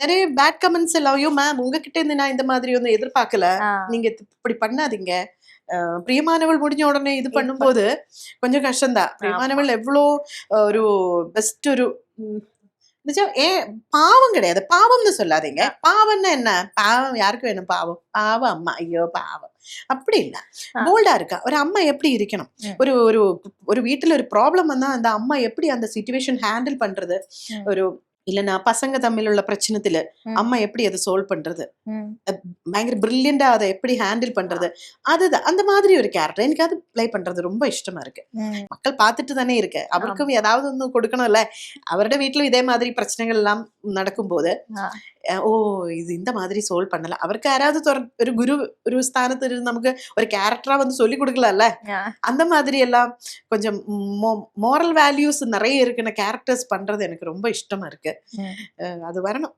நிறைய bad comments எல்லாம், ஐயோ மேம் உங்ககிட்ட இருந்து நான் இந்த மாதிரி ஒன்னும் எதிர்பார்க்கல, ஆ. நீங்க இப்படி பண்ணாதீங்க. பிரியமானவள் முடிஞ்ச உடனே இது பண்ணும்போது கொஞ்சம் கஷ்டம்தான். பிரியமானவள் எவ்வளோ ஒரு பெஸ்ட் ஒரு நிஜம். ஏன் பாவம் கிடையாது, பாவம்னு சொல்லாதீங்க. பாவம்னா என்ன, பாவம் யாருக்கு வேணும் பாவம்? பாவம் அம்மா, ஐயோ பாவம் அப்படி இல்ல, போல்டா இருக்கா ஒரு அம்மா எப்படி இருக்கணும். ஒரு ஒரு ஒரு வீட்டுல ஒரு ப்ராப்ளம் வந்தா அந்த அம்மா எப்படி அந்த சிச்சுவேஷன் ஹேண்டில் பண்றது, ஒரு இல்லைன்னா பசங்க தமிழ் உள்ள பிரச்சனத்துல அம்மா எப்படி அதை சால்வ் பண்றது, பயங்கர பிரில்லியண்டா அதை எப்படி ஹேண்டில் பண்றது, அதுதான் அந்த மாதிரி ஒரு கேரக்டர் எனக்கு அது பிளே பண்றது ரொம்ப இஷ்டமா இருக்கு. மக்கள் பார்த்துட்டு தானே இருக்கு, அவருக்கும் ஏதாவது ஒண்ணு கொடுக்கணும்ல. அவரோட வீட்டுல இதே மாதிரி பிரச்சனைகள் எல்லாம் நடக்கும் போது ஓ இது இந்த மாதிரி சால்வ் பண்ணல, அவருக்கு யாராவது ஒரு குரு ஒரு ஸ்தானத்துல இருந்து நமக்கு ஒரு கேரக்டரா வந்து சொல்லி கொடுக்கலாம்ல. அந்த மாதிரி எல்லாம் கொஞ்சம் மோரல் வேல்யூஸ் நிறைய இருக்குன்னு கேரக்டர்ஸ் பண்றது எனக்கு ரொம்ப இஷ்டமா இருக்கு. அது வரணும்.